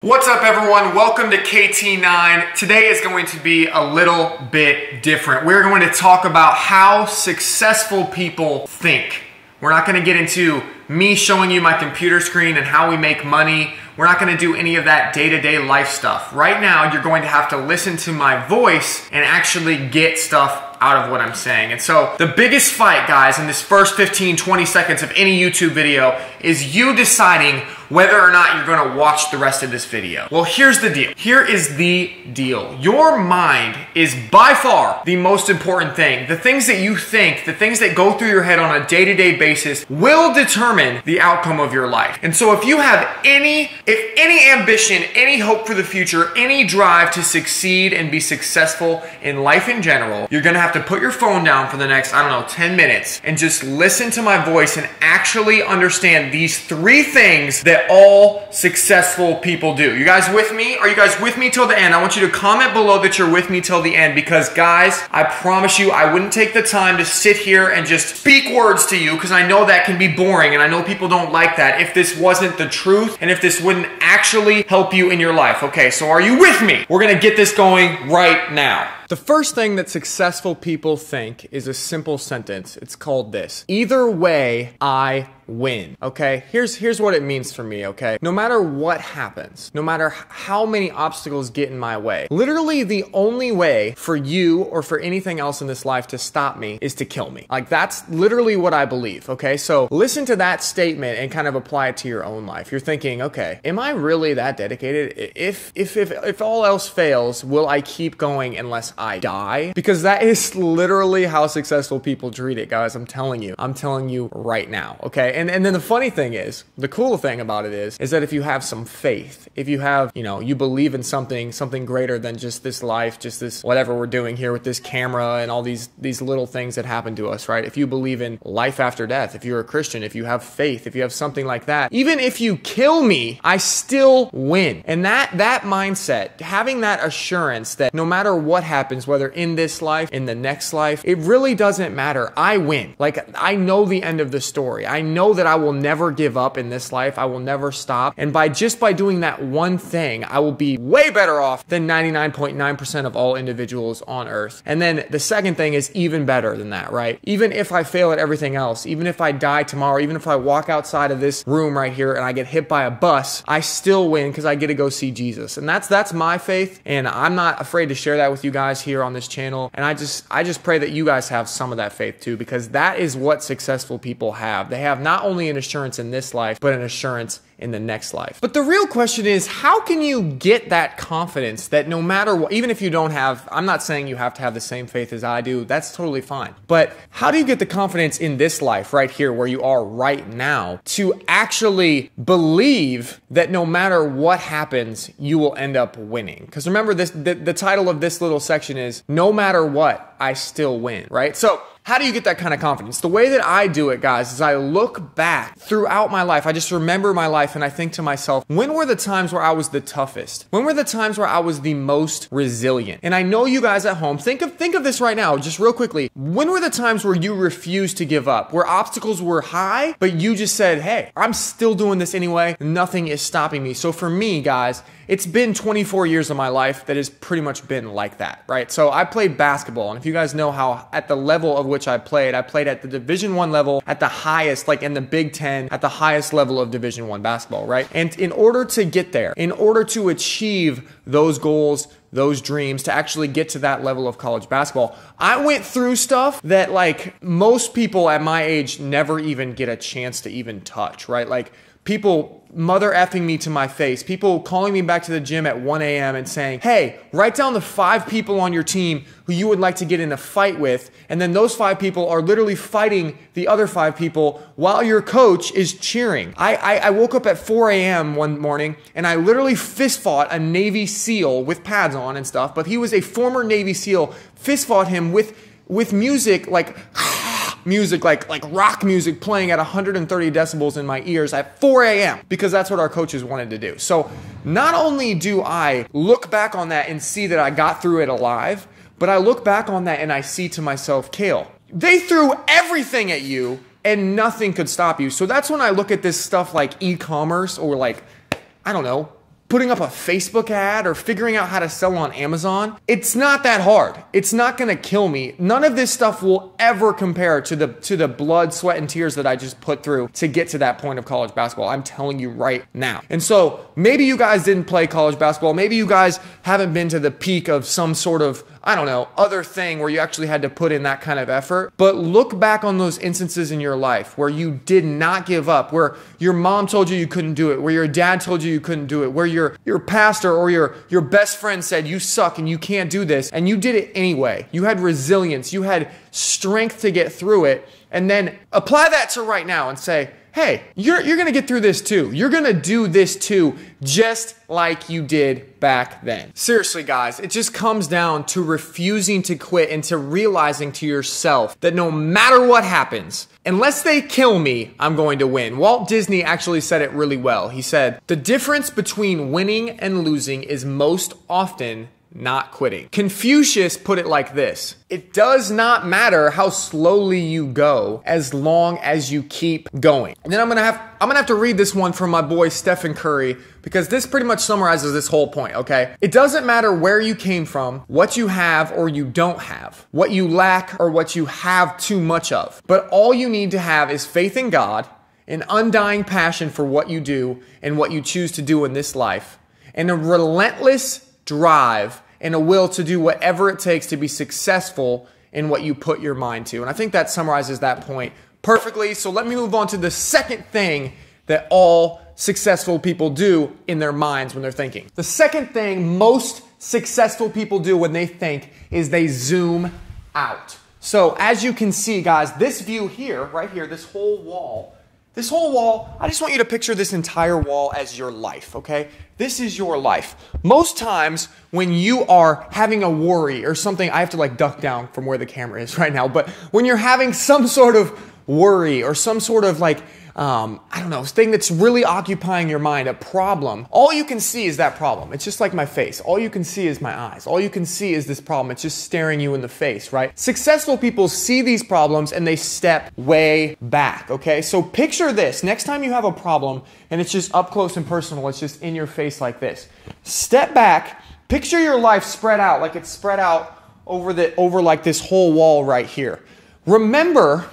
What's up everyone? Welcome to KT9. Today is going to be a little bit different. We're going to talk about how successful people think. We're not going to get into me showing you my computer screen and how we make money. We're not going to do any of that day-to-day life stuff. Right now, you're going to have to listen to my voice and actually get stuff out of what I'm saying. And so the biggest fight, guys, in this first 15, 20 seconds of any YouTube video is you deciding whether or not you're going to watch the rest of this video. Well, here's the deal. Here is the deal. Your mind is by far the most important thing. The things that you think, the things that go through your head on a day-to-day basis will determine the outcome of your life. And so if you have any ambition, any hope for the future, any drive to succeed and be successful in life in general, you're going to have to put your phone down for the next, 10 minutes and just listen to my voice and actually understand these three things that all successful people do. You guys with me? Are you guys with me till the end? I want you to comment below that you're with me till the end because, guys, I promise you I wouldn't take the time to sit here and just speak words to you because I know that can be boring and I know people don't like that if this wasn't the truth and if this wouldn't actually help you in your life. Okay, so are you with me? We're gonna get this going right now. The first thing that successful people think is a simple sentence. It's called this: either way, I win. Okay? Here's what it means for me, okay? No matter what happens, no matter how many obstacles get in my way, literally the only way for you or for anything else in this life to stop me is to kill me. Like, that's literally what I believe, okay? So listen to that statement and kind of apply it to your own life. You're thinking, okay, am I really that dedicated? If all else fails, will I keep going unless I die? Because that is literally how successful people treat it, guys. I'm telling you right now, okay? And then the funny thing is, the cool thing about it is that if you have some faith, if you have, you believe in something greater than just this life, just this whatever we're doing here with this camera and all these little things that happen to us, right? If you believe in life after death, if you're a Christian, if you have faith, if you have something like that, even if you kill me, I still win. And that mindset, having that assurance that no matter what happens, whether in this life, in the next life, it really doesn't matter. I win. Like, I know the end of the story. I know that I will never give up in this life. I will never stop. And by doing that one thing, I will be way better off than 99.9% of all individuals on earth. And then the second thing is even better than that, right? Even if I fail at everything else, even if I die tomorrow, even if I walk outside of this room right here and I get hit by a bus, I still win because I get to go see Jesus. And that's my faith. And I'm not afraid to share that with you guys here on this channel. And I just pray that you guys have some of that faith too, because that is what successful people have. They have not only an assurance in this life, but an assurance in the next life. But the real question is, how can you get that confidence that no matter what, even if you don't have, I'm not saying you have to have the same faith as I do, that's totally fine. But how do you get the confidence in this life right here where you are right now to actually believe that no matter what happens, you will end up winning? Because remember, the title of this little section is no matter what, I still win, right? So how do you get that kind of confidence? The way that I do it, guys, is I look back throughout my life. I just remember my life and I think to myself, when were the times where I was the toughest? When were the times where I was the most resilient? And I know you guys at home, think of this right now, just real quickly. When were the times where you refused to give up? Where obstacles were high, but you just said, hey, I'm still doing this anyway. Nothing is stopping me. So for me, guys, it's been 24 years of my life that has pretty much been like that, right? So I played basketball, and if you guys know how, at the level of which I played at the Division I level, at the highest, like in the Big Ten, at the highest level of Division I basketball, right? And in order to get there, in order to achieve those goals, those dreams, to actually get to that level of college basketball, I went through stuff that, like, most people at my age never even get a chance to even touch, right? Like, people mother effing me to my face, people calling me back to the gym at 1 a.m. and saying, hey, write down the 5 people on your team who you would like to get in a fight with, and then those 5 people are literally fighting the other 5 people while your coach is cheering. I woke up at 4 a.m. one morning and I literally fist fought a Navy SEAL with pads on and stuff, but he was a former Navy SEAL, fist fought him with music like rock music playing at 130 decibels in my ears at 4 a.m. because that's what our coaches wanted to do. So not only do I look back on that and see that I got through it alive, but I look back on that and I see to myself, Kale, they threw everything at you and nothing could stop you. So that's when I look at this stuff like e-commerce or like, I don't know, putting up a Facebook ad or figuring out how to sell on Amazon. It's not that hard. It's not gonna kill me. None of this stuff will ever compare to the blood, sweat, and tears that I just put through to get to that point of college basketball. I'm telling you right now. And so maybe you guys didn't play college basketball. Maybe you guys haven't been to the peak of some sort of, I don't know, other thing where you actually had to put in that kind of effort. But look back on those instances in your life where you did not give up, where your mom told you couldn't do it, where your dad told you couldn't do it, where your pastor or your best friend said you suck and you can't do this, and you did it anyway. You had resilience, you had strength to get through it, and then apply that to right now and say, hey, you're gonna get through this too. You're gonna do this too, just like you did back then. Seriously, guys, it just comes down to refusing to quit and to realizing to yourself that no matter what happens, unless they kill me, I'm going to win. Walt Disney actually said it really well. He said, the difference between winning and losing is most often not quitting. Confucius put it like this: it does not matter how slowly you go as long as you keep going. And then I'm gonna have to read this one from my boy Stephen Curry, because this pretty much summarizes this whole point, okay? It doesn't matter where you came from, what you have or you don't have, what you lack or what you have too much of. But all you need to have is faith in God, an undying passion for what you do and what you choose to do in this life, and a relentless drive and a will to do whatever it takes to be successful in what you put your mind to. And I think that summarizes that point perfectly. So let me move on to the second thing that all successful people do in their minds when they're thinking. The second thing most successful people do when they think is they zoom out. So as you can see, guys, this view here, right here, this whole wall, I just want you to picture this entire wall as your life, okay? This is your life. Most times when you are having a worry or something, I have to like duck down from where the camera is right now, but when you're having some sort of worry or some sort of like, I don't know, thing that's really occupying your mind, a problem, all you can see is that problem. It's just like my face. All you can see is my eyes. All you can see is this problem. It's just staring you in the face, right? Successful people see these problems and they step way back, okay? So picture this. Next time you have a problem and it's just up close and personal, it's just in your face like this. Step back, picture your life spread out like it's spread out over like this whole wall right here. Remember,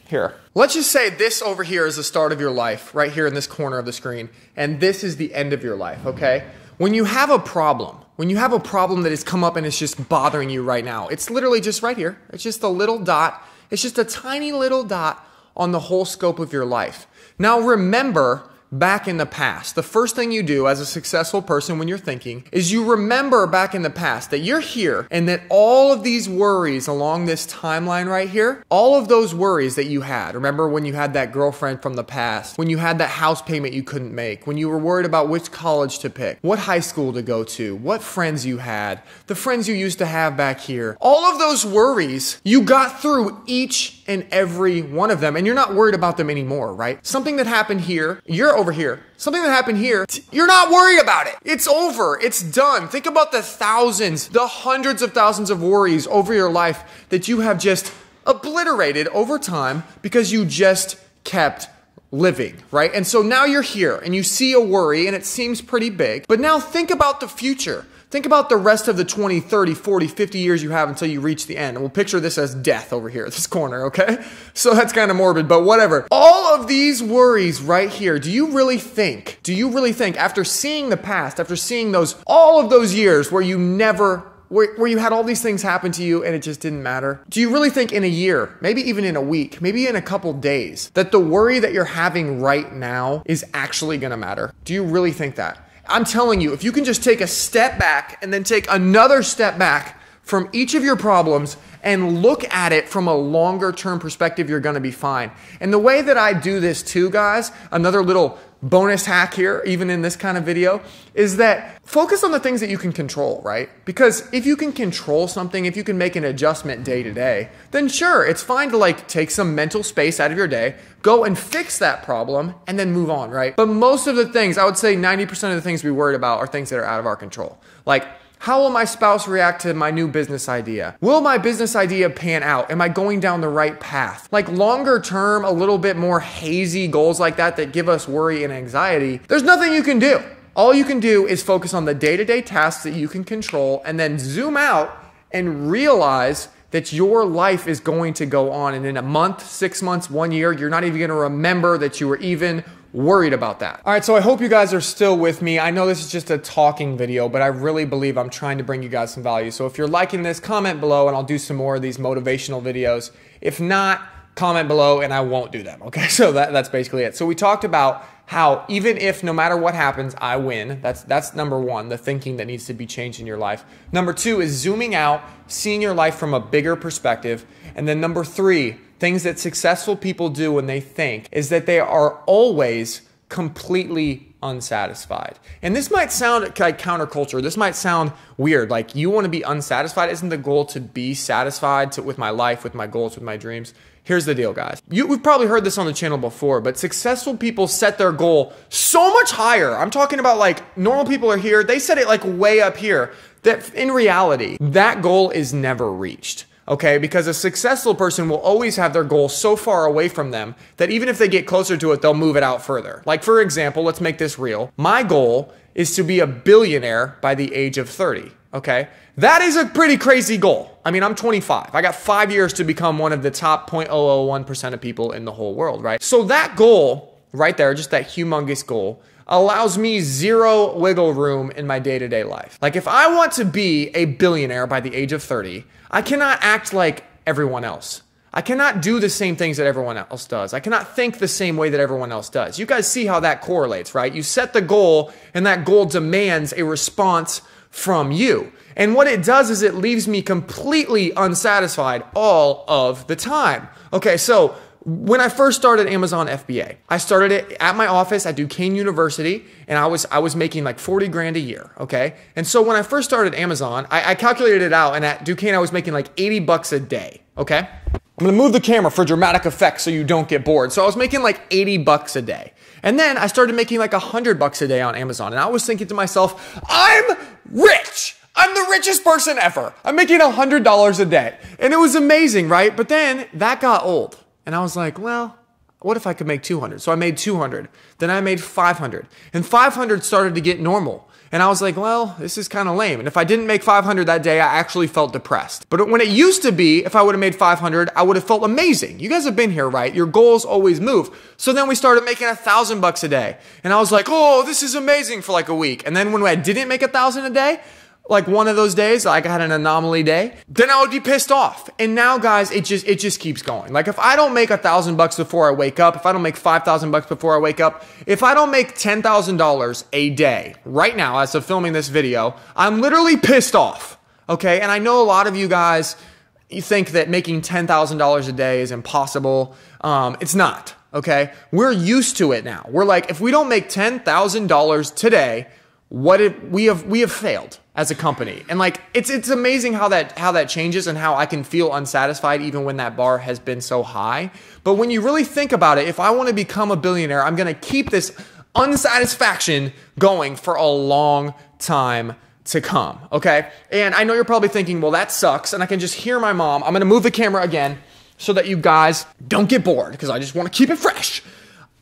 here, let's just say this over here is the start of your life, right here in this corner of the screen, and this is the end of your life, okay? When you have a problem that has come up and it's just bothering you right now, it's literally just right here. It's just a little dot. It's just a tiny little dot on the whole scope of your life. Now remember, back in the past, the first thing you do as a successful person when you're thinking is you remember back in the past that you're here and that all of these worries along this timeline right here, all of those worries that you had, remember when you had that girlfriend from the past, when you had that house payment you couldn't make, when you were worried about which college to pick, what high school to go to, what friends you had, the friends you used to have back here, all of those worries, you got through each and every one of them and you're not worried about them anymore, right? Something that happened here, you're over here. Something that happened here, you're not worried about it. It's over. It's done. Think about the thousands, the hundreds of thousands of worries over your life that you have just obliterated over time because you just kept living, right? And so now you're here and you see a worry and it seems pretty big, but now think about the future. Think about the rest of the 20, 30, 40, 50 years you have until you reach the end. And we'll picture this as death over here, this corner, okay? So that's kind of morbid, but whatever. All of these worries right here, do you really think after seeing the past, after seeing all of those years where you had all these things happen to you and it just didn't matter? Do you really think in a year, maybe even in a week, maybe in a couple days, that the worry that you're having right now is actually gonna matter? Do you really think that? I'm telling you, if you can just take a step back and then take another step back from each of your problems and look at it from a longer term perspective, you're gonna be fine. And the way that I do this too, guys, another little bonus hack here, even in this kind of video, is that focus on the things that you can control, right? Because if you can control something, if you can make an adjustment day to day, then sure, it's fine to like take some mental space out of your day, go and fix that problem, and then move on, right? But most of the things, I would say 90% of the things we worry about are things that are out of our control. Like, how will my spouse react to my new business idea? Will my business idea pan out? Am I going down the right path? Like longer term, a little bit more hazy goals like that give us worry and anxiety, there's nothing you can do. All you can do is focus on the day-to-day tasks that you can control and then zoom out and realize that your life is going to go on. And in a month, 6 months, 1 year, you're not even going to remember that you were even worried about that. All right, so I hope you guys are still with me. I know this is just a talking video, but I really believe I'm trying to bring you guys some value. So if you're liking this, comment below and I'll do some more of these motivational videos. If not, comment below and I won't do them, okay? So that's basically it. So we talked about how even if no matter what happens, I win. That's number one, the thinking that needs to be changed in your life. Number two is zooming out, seeing your life from a bigger perspective. And then number three, things that successful people do when they think is that they are always completely unsatisfied. And this might sound like counterculture. This might sound weird. Like, you want to be unsatisfied? Isn't the goal to be satisfied with my life, with my goals, with my dreams? Here's the deal, guys. We've probably heard this on the channel before, but successful people set their goal so much higher. I'm talking about, like, normal people are here. They set it like way up here, that in reality, that goal is never reached. Okay, because a successful person will always have their goal so far away from them that even if they get closer to it, they'll move it out further. Like, for example, let's make this real. My goal is to be a billionaire by the age of 30. Okay, that is a pretty crazy goal. I mean, I'm 25. I got 5 years to become one of the top 0.001% of people in the whole world, right? So that goal right there, just that humongous goal, allows me zero wiggle room in my day-to-day life. Like, if I want to be a billionaire by the age of 30, I cannot act like everyone else. I cannot do the same things that everyone else does. I cannot think the same way that everyone else does. You guys see how that correlates, right? You set the goal, and that goal demands a response from you. And what it does is it leaves me completely unsatisfied all of the time. Okay, so when I first started Amazon FBA, I started it at my office at Duquesne University, and I was making like 40 grand a year, okay? And so when I first started Amazon, I calculated it out, and at Duquesne I was making like 80 bucks a day, okay? I'm gonna move the camera for dramatic effect so you don't get bored. So I was making like 80 bucks a day. And then I started making like 100 bucks a day on Amazon, and I was thinking to myself, I'm rich! I'm the richest person ever! I'm making $100 a day. And it was amazing, right? But then that got old. And I was like, well, what if I could make 200? So I made 200. Then I made 500. And 500 started to get normal. And I was like, well, this is kind of lame. And if I didn't make 500 that day, I actually felt depressed. But when it used to be, if I would have made 500, I would have felt amazing. You guys have been here, right? Your goals always move. So then we started making 1,000 bucks a day. And I was like, oh, this is amazing for like a week. And then when I didn't make 1,000 a day, like one of those days, like I had an anomaly day, then I would be pissed off. And now, guys, it just keeps going. Like, if I don't make 1,000 bucks before I wake up, if I don't make 5,000 bucks before I wake up, if I don't make $10,000 a day right now as of filming this video, I'm literally pissed off. Okay, and I know a lot of you guys, you think that making $10,000 a day is impossible. It's not. Okay, we're used to it now. We're like, if we don't make $10,000 today, we have failed as a company. And like, it's amazing how that changes and how I can feel unsatisfied even when that bar has been so high. But when you really think about it, if I want to become a billionaire, I'm going to keep this unsatisfaction going for a long time to come, okay? And I know you're probably thinking, well, that sucks. And I can just hear my mom. I'm going to move the camera again so that you guys don't get bored, because I just want to keep it fresh.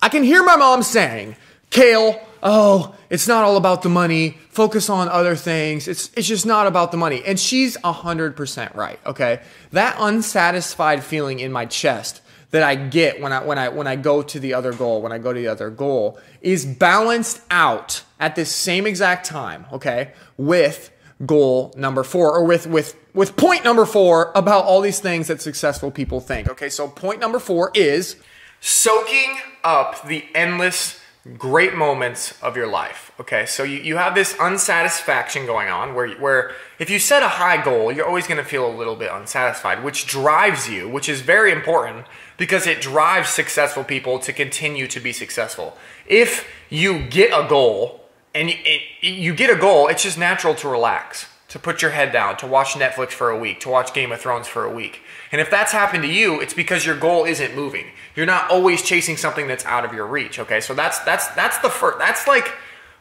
I can hear my mom saying, Kale, oh, it's not all about the money. Focus on other things. It's just not about the money. And she's 100% right, okay? That unsatisfied feeling in my chest that I get when I go to the other goal, is balanced out at this same exact time, okay, with goal number 4, or with point number 4 about all these things that successful people think. Okay, so point number 4 is soaking up the endless great moments of your life. Okay, so you have this unsatisfaction going on where if you set a high goal, you're always going to feel a little bit unsatisfied, which drives you, which is very important because it drives successful people to continue to be successful. If you get a goal and it's just natural to relax, to put your head down, to watch Netflix for a week, to watch Game of Thrones for a week. And if that's happened to you, it's because your goal isn't moving. You're not always chasing something that's out of your reach, okay? So that's the first, that's like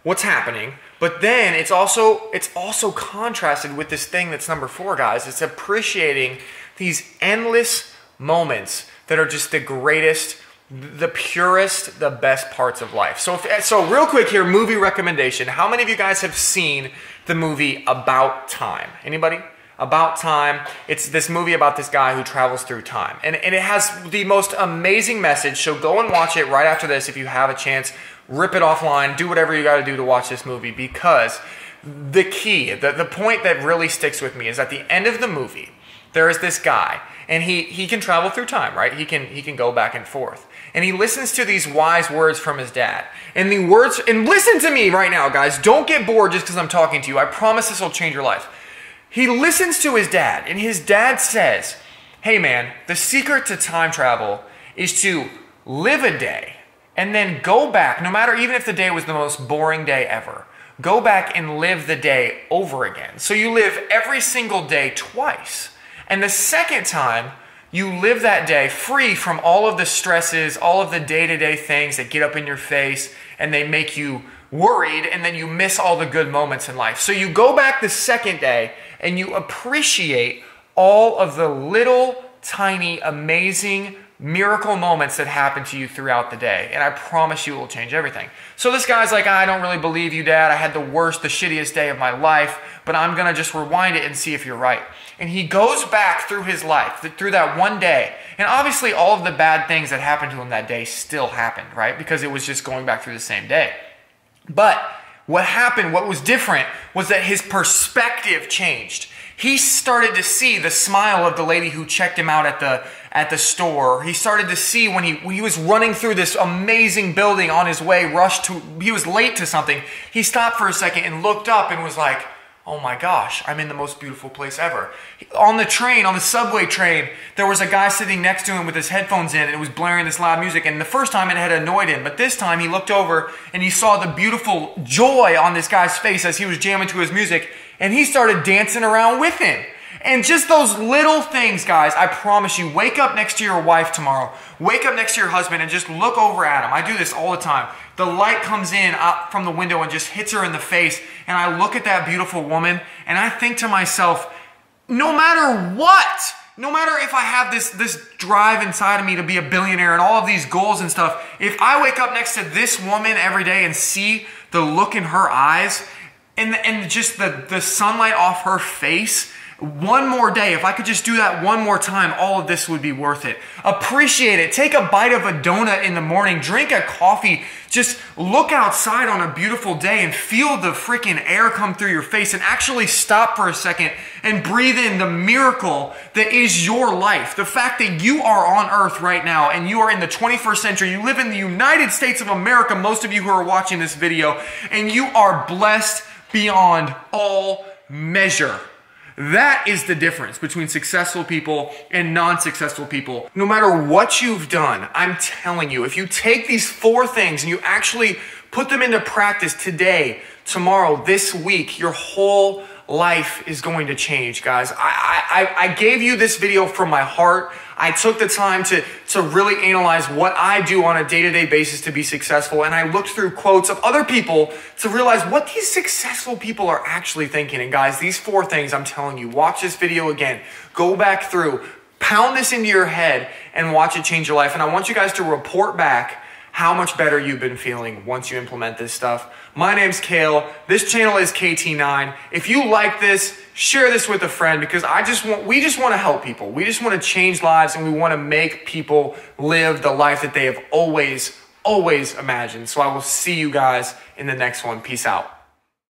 what's happening. But then it's also contrasted with this thing that's number 4, guys. It's appreciating these endless moments that are just the greatest the purest, the best parts of life. So real quick here, movie recommendation. How many of you guys have seen the movie About Time? Anybody? About Time. It's this movie about this guy who travels through time. And it has the most amazing message, so go and watch it right after this if you have a chance. Rip it offline, do whatever you gotta do to watch this movie, because the key, the point that really sticks with me is at the end of the movie, there is this guy, and he can travel through time, right? He can go back and forth. And he listens to these wise words from his dad. And the words, and listen to me right now, guys, don't get bored just because I'm talking to you. I promise this will change your life. He listens to his dad, and his dad says, hey man, the secret to time travel is to live a day and then go back, no matter, even if the day was the most boring day ever, go back and live the day over again. So you live every single day twice. And the second time, you live that day free from all of the stresses, all of the day-to-day things that get up in your face and they make you worried, and then you miss all the good moments in life. So you go back the second day and you appreciate all of the little, tiny, amazing miracle moments that happen to you throughout the day. And I promise you it will change everything. So this guy's like, I don't really believe you, Dad. I had the worst, the shittiest day of my life, but I'm going to just rewind it and see if you're right. And he goes back through his life, through that one day. And obviously all of the bad things that happened to him that day still happened, right? Because it was just going back through the same day. But what happened, what was different, was that his perspective changed. He started to see the smile of the lady who checked him out at the store. He started to see when he was running through this amazing building on his way, he was late to something. He stopped for a second and looked up and was like, oh my gosh, I'm in the most beautiful place ever. On the train, on the subway train, there was a guy sitting next to him with his headphones in, and it was blaring this loud music, and the first time it had annoyed him, but this time he looked over and he saw the beautiful joy on this guy's face as he was jamming to his music, and he started dancing around with him. And just those little things, guys, I promise you, wake up next to your wife tomorrow, wake up next to your husband and just look over at him. I do this all the time. The light comes in out from the window and just hits her in the face, and I look at that beautiful woman and I think to myself, no matter what, no matter if I have this drive inside of me to be a billionaire and all of these goals and stuff, if I wake up next to this woman every day and see the look in her eyes and just the sunlight off her face, one more day, if I could just do that one more time, all of this would be worth it. Appreciate it. Take a bite of a donut in the morning. Drink a coffee. Just look outside on a beautiful day and feel the freaking air come through your face, and actually stop for a second and breathe in the miracle that is your life. The fact that you are on earth right now and you are in the 21st century. You live in the United States of America, most of you who are watching this video, and you are blessed beyond all measure. That is the difference between successful people and non-successful people. No matter what you've done, I'm telling you, if you take these 4 things and you actually put them into practice today, tomorrow, this week, your whole life is going to change, guys. I gave you this video from my heart. I took the time to really analyze what I do on a day-to-day basis to be successful, and I looked through quotes of other people to realize what these successful people are actually thinking. And guys, these 4 things, I'm telling you, watch this video again, go back through, pound this into your head, and watch it change your life. And I want you guys to report back how much better you've been feeling once you implement this stuff. My name's Kale. This channel is KT9. If you like this, share this with a friend, because we just want to help people. We just want to change lives, and we want to make people live the life that they have always imagined. So I will see you guys in the next one. Peace out.